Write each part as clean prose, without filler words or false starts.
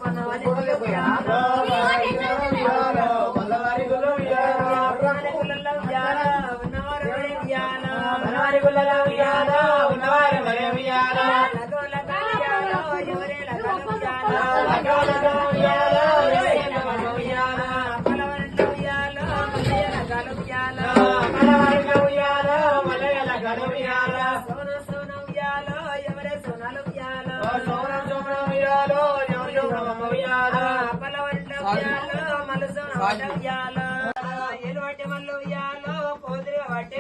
పన్నవారి గుళ్ళ ఉయ్యాలో పల్లవారి గుళ్ళ ఉయ్యాలో ఉన్నవారు ఉయ్యాలో పన్నవారి గుళ్ళ ఉయ్యాలో ఉన్నవారు ఉయ్యాలో ఎవరే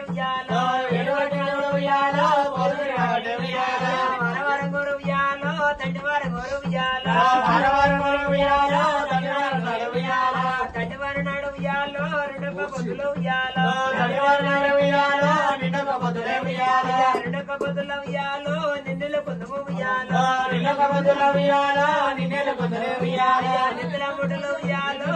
ఉయ్యాలో ఎలువటి మల్లు ఉయ్యాలో పోదురుగా వడ్డే ఉయ్యాలో మనవరం గోరు ఉయ్యాలో తండ్రివారం గోరు ఉయ్యాలో తండ్రివారి నాడు ఉయ్యాలో రెండొక్క పొద్దులు ఉయ్యాలో రెండొక్క పొద్దుల ఉయ్యాలో నిన్నెల పొద్దుము ఉయ్యాలో నిన్నెల పొద్దుల ఉయ్యాలో నిన్నెల పొద్దుల ఉయ్యాలో నిద్ర ముడులు ఉయ్యాలో